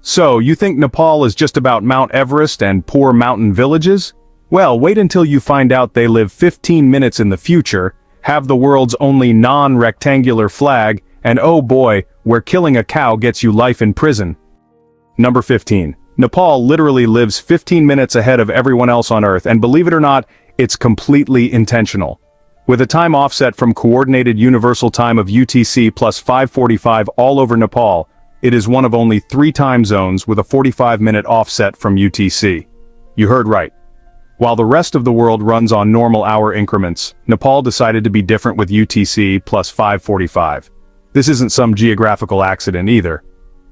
So, you think Nepal is just about Mount Everest and poor mountain villages? Well, wait until you find out they live 15 minutes in the future, have the world's only non-rectangular flag, and oh boy, where killing a cow gets you life in prison. Number 15. Nepal literally lives 15 minutes ahead of everyone else on Earth, and believe it or not, it's completely intentional. With a time offset from Coordinated Universal Time of UTC plus 5:45 all over Nepal, it is one of only 3 time zones with a 45-minute offset from UTC. You heard right. While the rest of the world runs on normal hour increments, Nepal decided to be different with UTC plus 5:45. This isn't some geographical accident either.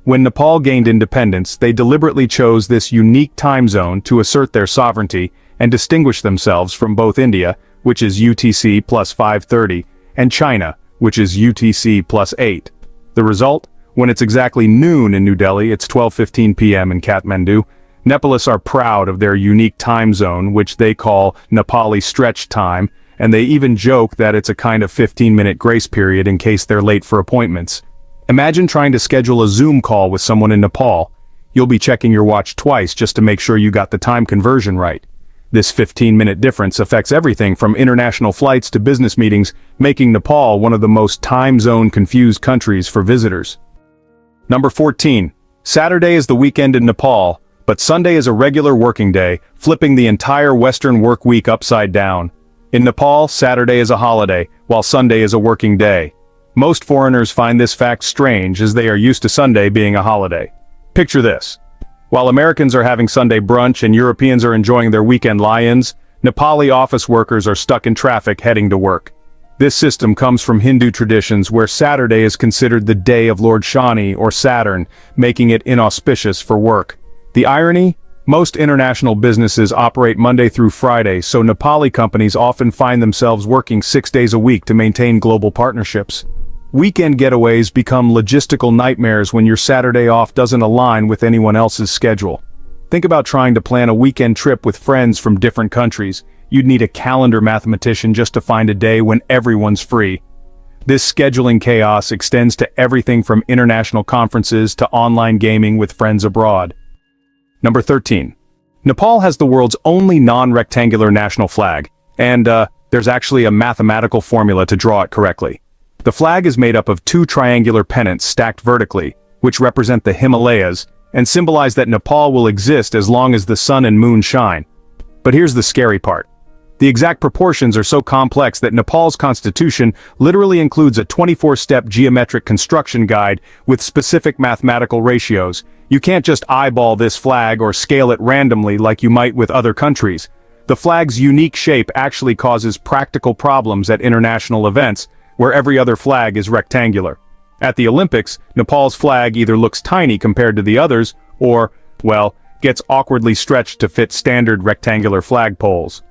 When Nepal gained independence, they deliberately chose this unique time zone to assert their sovereignty and distinguish themselves from both India, which is UTC plus 5:30, and China, which is UTC plus 8. The result? When it's exactly noon in New Delhi, it's 12:15 p.m. in Kathmandu. Nepalists are proud of their unique time zone, which they call Nepali stretch time, and they even joke that it's a kind of 15-minute grace period in case they're late for appointments. Imagine trying to schedule a Zoom call with someone in Nepal. You'll be checking your watch twice just to make sure you got the time conversion right. This 15-minute difference affects everything from international flights to business meetings, making Nepal one of the most time zone confused countries for visitors. Number 14. Saturday is the weekend in Nepal, but Sunday is a regular working day, flipping the entire Western work week upside down. In Nepal, Saturday is a holiday, while Sunday is a working day. Most foreigners find this fact strange as they are used to Sunday being a holiday. Picture this. While Americans are having Sunday brunch and Europeans are enjoying their weekend lie-ins, Nepali office workers are stuck in traffic heading to work. This system comes from Hindu traditions where Saturday is considered the day of Lord Shani or Saturn, making it inauspicious for work. The irony? Most international businesses operate Monday through Friday, so Nepali companies often find themselves working 6 days a week to maintain global partnerships. Weekend getaways become logistical nightmares when your Saturday off doesn't align with anyone else's schedule. Think about trying to plan a weekend trip with friends from different countries. You'd need a calendar mathematician just to find a day when everyone's free. This scheduling chaos extends to everything from international conferences to online gaming with friends abroad. Number 13. Nepal has the world's only non-rectangular national flag, and there's actually a mathematical formula to draw it correctly. The flag is made up of 2 triangular pennants stacked vertically, which represent the Himalayas, and symbolize that Nepal will exist as long as the sun and moon shine. But here's the scary part. The exact proportions are so complex that Nepal's constitution literally includes a 24-step geometric construction guide with specific mathematical ratios. You can't just eyeball this flag or scale it randomly like you might with other countries. The flag's unique shape actually causes practical problems at international events, where every other flag is rectangular. At the Olympics, Nepal's flag either looks tiny compared to the others, or, well, gets awkwardly stretched to fit standard rectangular flagpoles.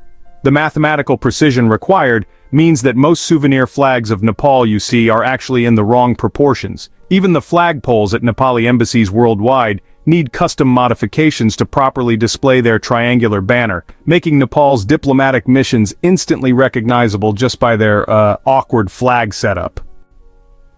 The mathematical precision required means that most souvenir flags of Nepal you see are actually in the wrong proportions. Even the flagpoles at Nepali embassies worldwide need custom modifications to properly display their triangular banner, making Nepal's diplomatic missions instantly recognizable just by their awkward flag setup.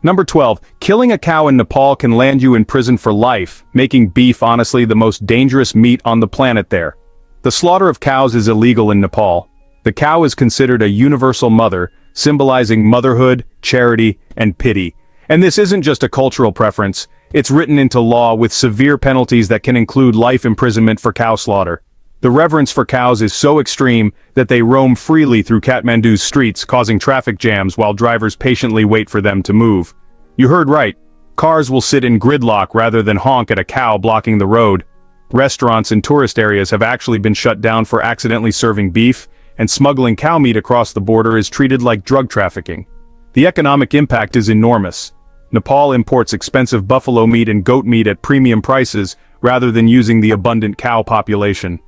Number 12. Killing a cow in Nepal can land you in prison for life, making beef honestly the most dangerous meat on the planet there. The slaughter of cows is illegal in Nepal. The cow is considered a universal mother, symbolizing motherhood, charity, and pity. And this isn't just a cultural preference, it's written into law with severe penalties that can include life imprisonment for cow slaughter. The reverence for cows is so extreme that they roam freely through Kathmandu's streets, causing traffic jams while drivers patiently wait for them to move. You heard right. Cars will sit in gridlock rather than honk at a cow blocking the road. Restaurants in tourist areas have actually been shut down for accidentally serving beef, and smuggling cow meat across the border is treated like drug trafficking. The economic impact is enormous. Nepal imports expensive buffalo meat and goat meat at premium prices rather than using the abundant cow population.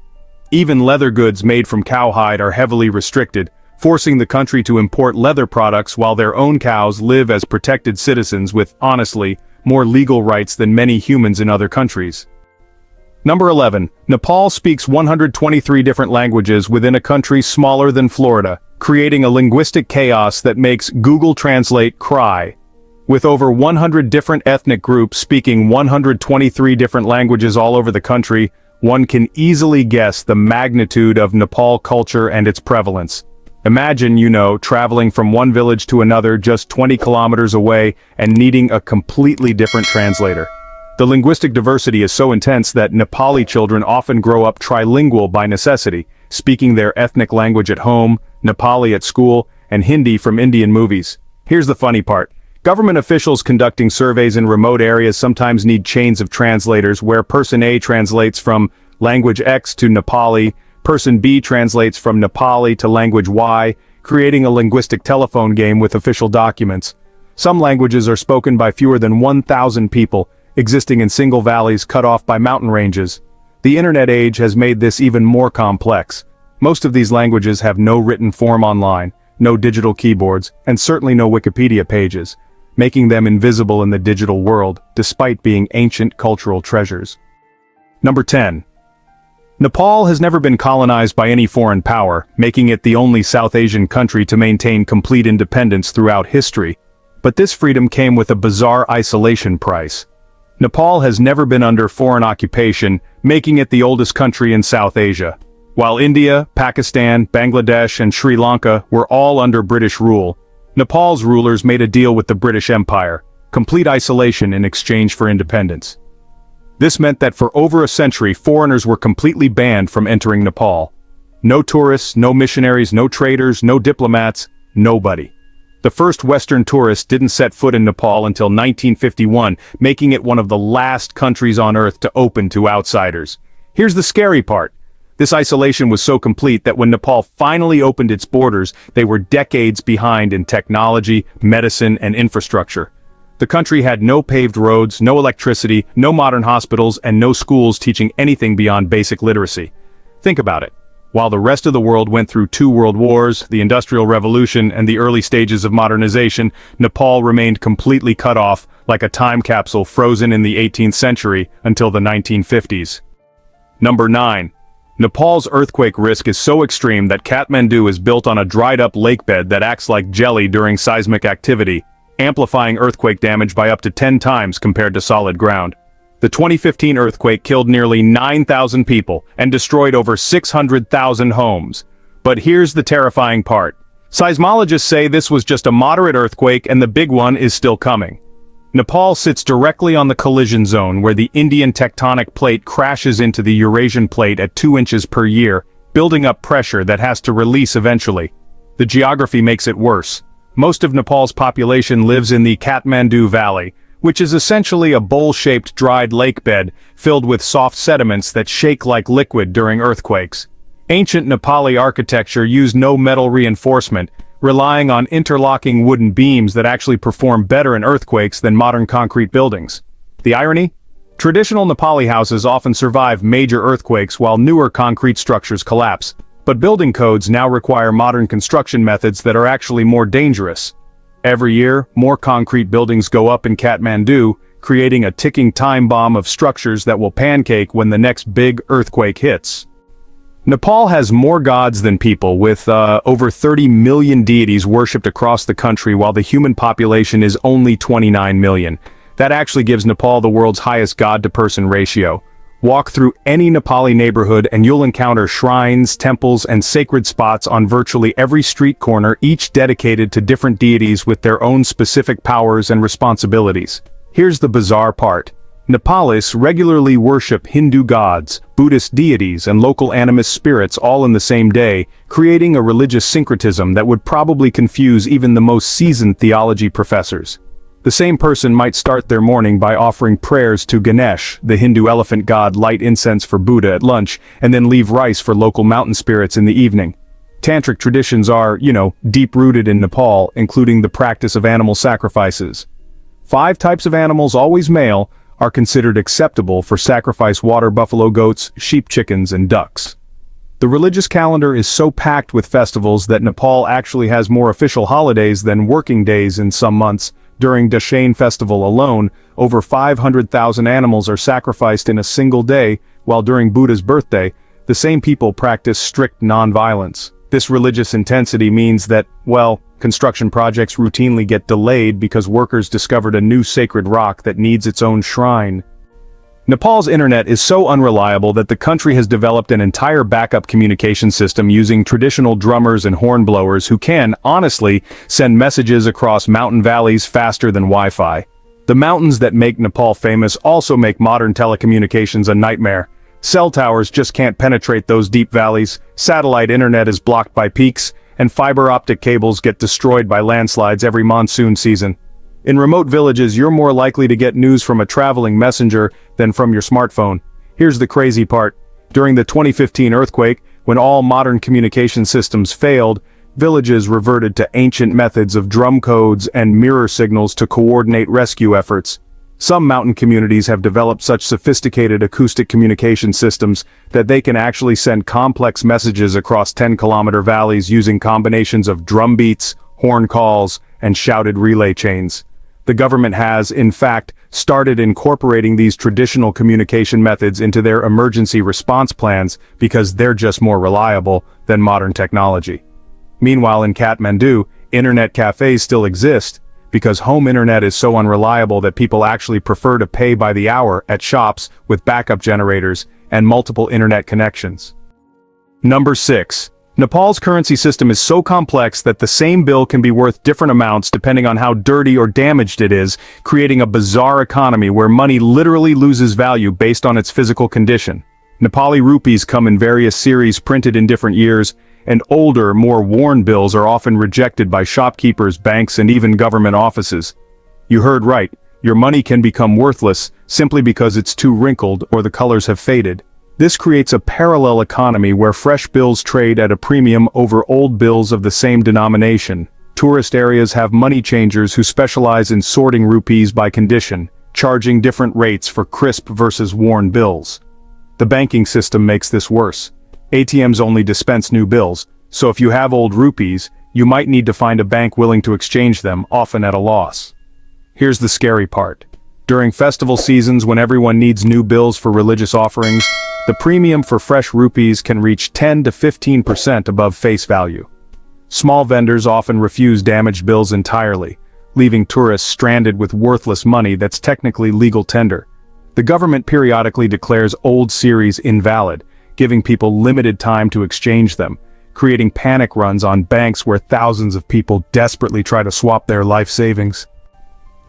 Even leather goods made from cowhide are heavily restricted, forcing the country to import leather products while their own cows live as protected citizens with, honestly, more legal rights than many humans in other countries. Number 11. Nepal speaks 123 different languages within a country smaller than Florida, creating a linguistic chaos that makes Google Translate cry. With over 100 different ethnic groups speaking 123 different languages all over the country, one can easily guess the magnitude of Nepal culture and its prevalence. Imagine, traveling from one village to another just 20 kilometers away and needing a completely different translator. The linguistic diversity is so intense that Nepali children often grow up trilingual by necessity, speaking their ethnic language at home, Nepali at school, and Hindi from Indian movies. Here's the funny part. Government officials conducting surveys in remote areas sometimes need chains of translators where person A translates from language X to Nepali, person B translates from Nepali to language Y, creating a linguistic telephone game with official documents. Some languages are spoken by fewer than 1,000 people, existing in single valleys cut off by mountain ranges. The internet age has made this even more complex. Most of these languages have no written form online, no digital keyboards, and certainly no Wikipedia pages, making them invisible in the digital world, despite being ancient cultural treasures. Number 10. Nepal has never been colonized by any foreign power, making it the only South Asian country to maintain complete independence throughout history. But this freedom came with a bizarre isolation price. Nepal has never been under foreign occupation, making it the oldest country in South Asia. While India, Pakistan, Bangladesh, and Sri Lanka were all under British rule, Nepal's rulers made a deal with the British Empire, complete isolation in exchange for independence. This meant that for over a century foreigners were completely banned from entering Nepal. No tourists, no missionaries, no traders, no diplomats, nobody. The first Western tourists didn't set foot in Nepal until 1951, making it one of the last countries on Earth to open to outsiders. Here's the scary part. This isolation was so complete that when Nepal finally opened its borders, they were decades behind in technology, medicine, and infrastructure. The country had no paved roads, no electricity, no modern hospitals, and no schools teaching anything beyond basic literacy. Think about it. While the rest of the world went through 2 world wars, the Industrial Revolution, and the early stages of modernization, Nepal remained completely cut off, like a time capsule frozen in the 18th century until the 1950s. Number 9. Nepal's earthquake risk is so extreme that Kathmandu is built on a dried-up lakebed that acts like jelly during seismic activity, amplifying earthquake damage by up to 10 times compared to solid ground. The 2015 earthquake killed nearly 9,000 people and destroyed over 600,000 homes. But here's the terrifying part. Seismologists say this was just a moderate earthquake and the big one is still coming. Nepal sits directly on the collision zone where the Indian tectonic plate crashes into the Eurasian plate at 2 inches per year, building up pressure that has to release eventually. The geography makes it worse. Most of Nepal's population lives in the Kathmandu Valley, which is essentially a bowl-shaped dried lakebed filled with soft sediments that shake like liquid during earthquakes. Ancient Nepali architecture used no metal reinforcement, relying on interlocking wooden beams that actually perform better in earthquakes than modern concrete buildings. The irony? Traditional Nepali houses often survive major earthquakes while newer concrete structures collapse, but building codes now require modern construction methods that are actually more dangerous. Every year, more concrete buildings go up in Kathmandu, creating a ticking time bomb of structures that will pancake when the next big earthquake hits. Nepal has more gods than people, with over 30 million deities worshipped across the country while the human population is only 29 million. That actually gives Nepal the world's highest god-to-person ratio. Walk through any Nepali neighborhood and you'll encounter shrines, temples, and sacred spots on virtually every street corner, each dedicated to different deities with their own specific powers and responsibilities. Here's the bizarre part. Nepalis regularly worship Hindu gods, Buddhist deities, and local animist spirits all in the same day, creating a religious syncretism that would probably confuse even the most seasoned theology professors. The same person might start their morning by offering prayers to Ganesh, the Hindu elephant god, light incense for Buddha at lunch, and then leave rice for local mountain spirits in the evening. Tantric traditions are, deep-rooted in Nepal, including the practice of animal sacrifices. 5 types of animals, always male, are considered acceptable for sacrifice: water buffalo, goats, sheep, chickens, and ducks. The religious calendar is so packed with festivals that Nepal actually has more official holidays than working days in some months. During Dashain festival alone, over 500,000 animals are sacrificed in a single day, while during Buddha's birthday, the same people practice strict non-violence. This religious intensity means that, well, construction projects routinely get delayed because workers discovered a new sacred rock that needs its own shrine. Nepal's internet is so unreliable that the country has developed an entire backup communication system using traditional drummers and hornblowers who can, honestly, send messages across mountain valleys faster than Wi-Fi. The mountains that make Nepal famous also make modern telecommunications a nightmare. Cell towers just can't penetrate those deep valleys, satellite internet is blocked by peaks, and fiber optic cables get destroyed by landslides every monsoon season. In remote villages, you're more likely to get news from a traveling messenger than from your smartphone. Here's the crazy part. During the 2015 earthquake, when all modern communication systems failed, villages reverted to ancient methods of drum codes and mirror signals to coordinate rescue efforts. Some mountain communities have developed such sophisticated acoustic communication systems that they can actually send complex messages across 10-kilometer valleys using combinations of drum beats, horn calls, and shouted relay chains. The government has, in fact, started incorporating these traditional communication methods into their emergency response plans because they're just more reliable than modern technology. Meanwhile, in Kathmandu, internet cafes still exist because home internet is so unreliable that people actually prefer to pay by the hour at shops with backup generators and multiple internet connections. Number 6. Nepal's currency system is so complex that the same bill can be worth different amounts depending on how dirty or damaged it is, creating a bizarre economy where money literally loses value based on its physical condition. Nepali rupees come in various series printed in different years, and older, more worn bills are often rejected by shopkeepers, banks, and even government offices. You heard right, your money can become worthless simply because it's too wrinkled or the colors have faded. This creates a parallel economy where fresh bills trade at a premium over old bills of the same denomination. Tourist areas have money changers who specialize in sorting rupees by condition, charging different rates for crisp versus worn bills. The banking system makes this worse. ATMs only dispense new bills, so if you have old rupees, you might need to find a bank willing to exchange them, often at a loss. Here's the scary part. During festival seasons when everyone needs new bills for religious offerings, the premium for fresh rupees can reach 10 to 15% above face value. Small vendors often refuse damaged bills entirely, leaving tourists stranded with worthless money that's technically legal tender. The government periodically declares old series invalid, giving people limited time to exchange them, creating panic runs on banks where thousands of people desperately try to swap their life savings.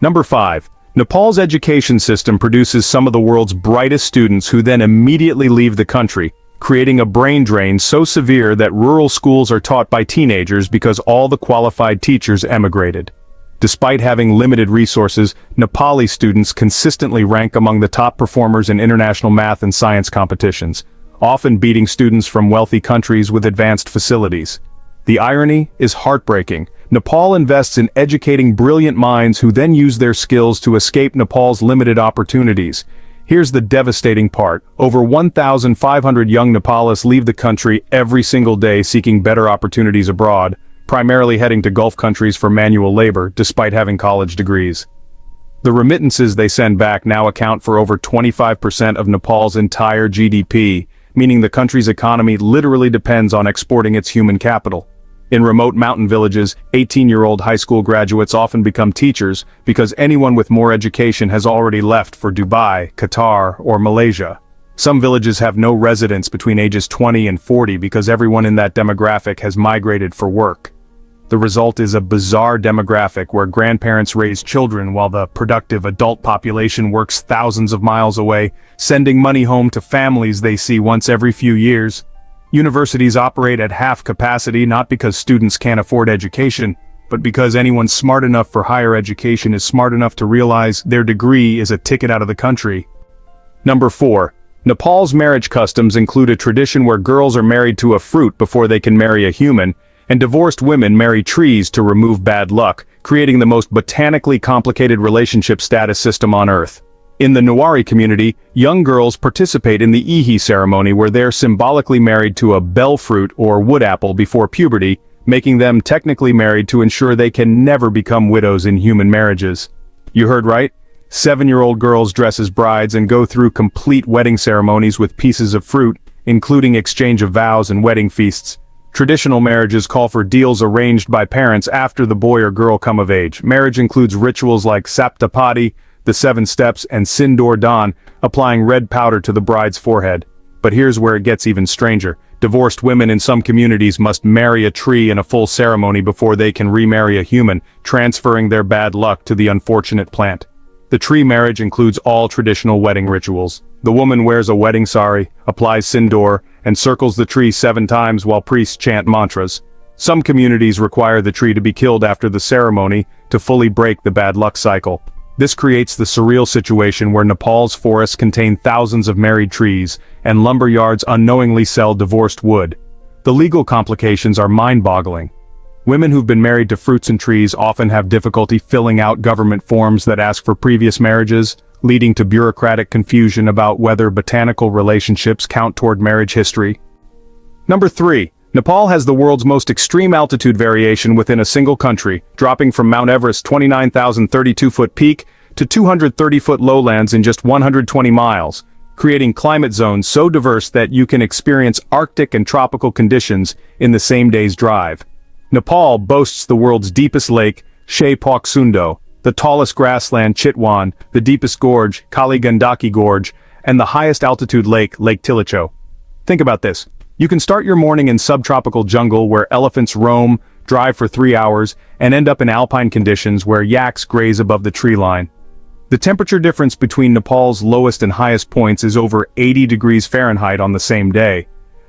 Number 5. Nepal's education system produces some of the world's brightest students who then immediately leave the country, creating a brain drain so severe that rural schools are taught by teenagers because all the qualified teachers emigrated. Despite having limited resources, Nepali students consistently rank among the top performers in international math and science competitions, often beating students from wealthy countries with advanced facilities. The irony is heartbreaking. Nepal invests in educating brilliant minds who then use their skills to escape Nepal's limited opportunities. Here's the devastating part. Over 1,500 young Nepalis leave the country every single day seeking better opportunities abroad, primarily heading to Gulf countries for manual labor, despite having college degrees. The remittances they send back now account for over 25% of Nepal's entire GDP, meaning the country's economy literally depends on exporting its human capital. In remote mountain villages, 18-year-old high school graduates often become teachers because anyone with more education has already left for Dubai, Qatar, or Malaysia. Some villages have no residents between ages 20 and 40 because everyone in that demographic has migrated for work. The result is a bizarre demographic where grandparents raise children while the productive adult population works thousands of miles away, sending money home to families they see once every few years. Universities operate at half capacity not because students can't afford education, but because anyone smart enough for higher education is smart enough to realize their degree is a ticket out of the country. Number 4. Nepal's marriage customs include a tradition where girls are married to a fruit before they can marry a human, and divorced women marry trees to remove bad luck, creating the most botanically complicated relationship status system on Earth. In the Newari community, young girls participate in the Ihi ceremony where they're symbolically married to a bell fruit or wood apple before puberty, making them technically married to ensure they can never become widows in human marriages. You heard right? 7-year-old girls dress as brides and go through complete wedding ceremonies with pieces of fruit, including exchange of vows and wedding feasts. Traditional marriages call for deals arranged by parents after the boy or girl come of age. Marriage includes rituals like saptapadi, the 7 steps, and sindoor dan, applying red powder to the bride's forehead. But here's where it gets even stranger. Divorced women in some communities must marry a tree in a full ceremony before they can remarry a human, transferring their bad luck to the unfortunate plant. The tree marriage includes all traditional wedding rituals. The woman wears a wedding sari, applies sindoor, and circles the tree 7 times while priests chant mantras. Some communities require the tree to be killed after the ceremony to fully break the bad luck cycle. This creates the surreal situation where Nepal's forests contain thousands of married trees, and lumber yards unknowingly sell divorced wood. The legal complications are mind-boggling. Women who've been married to fruits and trees often have difficulty filling out government forms that ask for previous marriages, leading to bureaucratic confusion about whether botanical relationships count toward marriage history. Number 3. Nepal has the world's most extreme altitude variation within a single country, dropping from Mount Everest's 29,032-foot peak to 230-foot lowlands in just 120 miles, creating climate zones so diverse that you can experience Arctic and tropical conditions in the same day's drive. Nepal boasts the world's deepest lake, Shea Pak Sundo, the tallest grassland, Chitwan, the deepest gorge, Kali Gandaki Gorge, and the highest altitude lake, Lake Tilicho. Think about this. You can start your morning in subtropical jungle where elephants roam, drive for 3 hours, and end up in alpine conditions where yaks graze above the tree line. The temperature difference between Nepal's lowest and highest points is over 80 degrees Fahrenheit on the same day.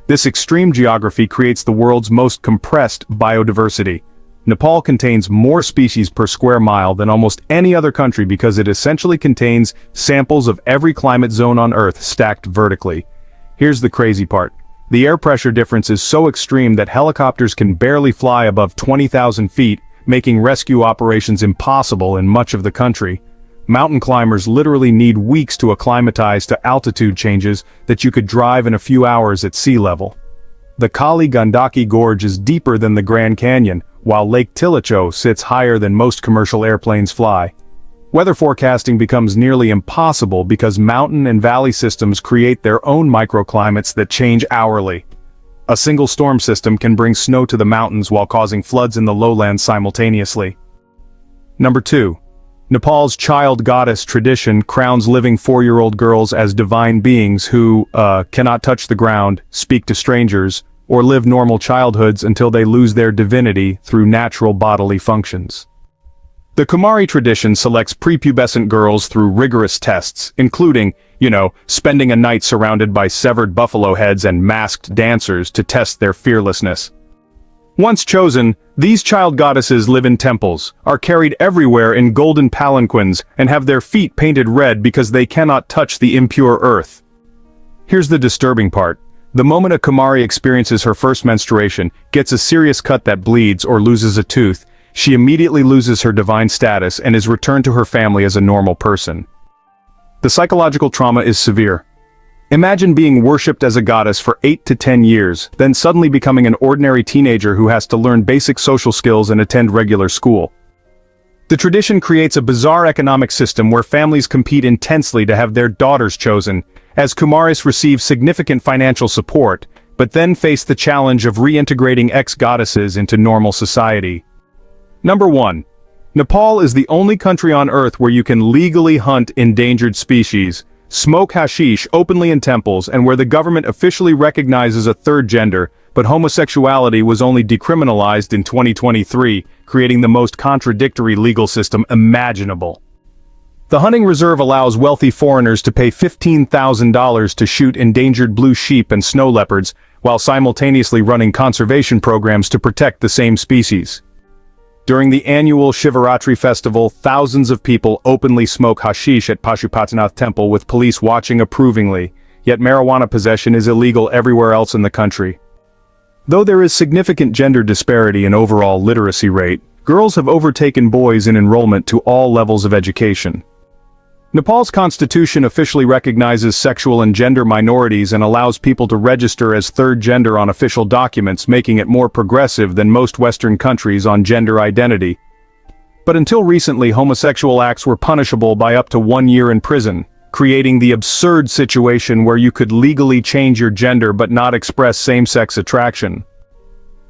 This extreme geography creates the world's most compressed biodiversity. Nepal contains more species per square mile than almost any other country because it essentially contains samples of every climate zone on Earth stacked vertically. Here's the crazy part. The air pressure difference is so extreme that helicopters can barely fly above 20,000 feet, making rescue operations impossible in much of the country. Mountain climbers literally need weeks to acclimatize to altitude changes that you could drive in a few hours at sea level. The Kali Gandaki Gorge is deeper than the Grand Canyon, while Lake Tilicho sits higher than most commercial airplanes fly. Weather forecasting becomes nearly impossible because mountain and valley systems create their own microclimates that change hourly. A single storm system can bring snow to the mountains while causing floods in the lowlands simultaneously. Number 2. Nepal's child goddess tradition crowns living 4-year-old girls as divine beings who, cannot touch the ground, speak to strangers, or live normal childhoods until they lose their divinity through natural bodily functions. The Kumari tradition selects prepubescent girls through rigorous tests, including, spending a night surrounded by severed buffalo heads and masked dancers to test their fearlessness. Once chosen, these child goddesses live in temples, are carried everywhere in golden palanquins, and have their feet painted red because they cannot touch the impure earth. Here's the disturbing part. The moment a Kumari experiences her first menstruation, gets a serious cut that bleeds, or loses a tooth, she immediately loses her divine status and is returned to her family as a normal person. The psychological trauma is severe. Imagine being worshipped as a goddess for 8 to 10 years, then suddenly becoming an ordinary teenager who has to learn basic social skills and attend regular school. The tradition creates a bizarre economic system where families compete intensely to have their daughters chosen, as Kumaris receive significant financial support, but then face the challenge of reintegrating ex-goddesses into normal society. Number 1. Nepal is the only country on Earth where you can legally hunt endangered species, smoke hashish openly in temples, and where the government officially recognizes a third gender, but homosexuality was only decriminalized in 2023, creating the most contradictory legal system imaginable. The hunting reserve allows wealthy foreigners to pay $15,000 to shoot endangered blue sheep and snow leopards, while simultaneously running conservation programs to protect the same species. During the annual Shivaratri festival, thousands of people openly smoke hashish at Pashupatinath Temple with police watching approvingly, yet marijuana possession is illegal everywhere else in the country. Though there is significant gender disparity in overall literacy rate, girls have overtaken boys in enrollment to all levels of education. Nepal's constitution officially recognizes sexual and gender minorities and allows people to register as third gender on official documents, making it more progressive than most Western countries on gender identity. But until recently, homosexual acts were punishable by up to 1 year in prison, creating the absurd situation where you could legally change your gender but not express same-sex attraction.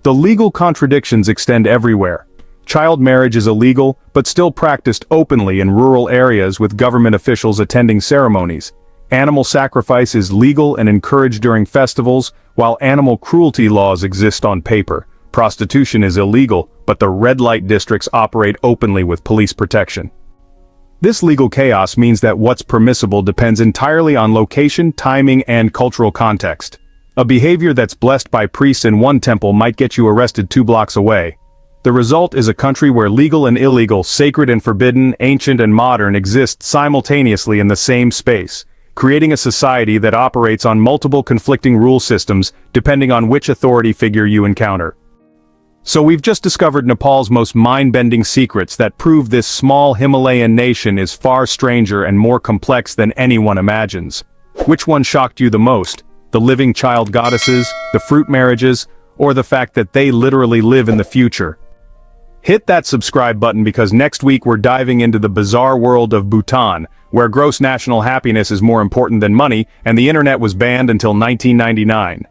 The legal contradictions extend everywhere. Child marriage is illegal, but still practiced openly in rural areas with government officials attending ceremonies. Animal sacrifice is legal and encouraged during festivals, while animal cruelty laws exist on paper. Prostitution is illegal, but the red light districts operate openly with police protection. This legal chaos means that what's permissible depends entirely on location, timing, and cultural context. A behavior that's blessed by priests in one temple might get you arrested 2 blocks away. The result is a country where legal and illegal, sacred and forbidden, ancient and modern exist simultaneously in the same space, creating a society that operates on multiple conflicting rule systems depending on which authority figure you encounter. So we've just discovered Nepal's most mind-bending secrets that prove this small Himalayan nation is far stranger and more complex than anyone imagines. Which one shocked you the most? The living child goddesses, the fruit marriages, or the fact that they literally live in the future? Hit that subscribe button because next week we're diving into the bizarre world of Bhutan, where gross national happiness is more important than money, and the internet was banned until 1999.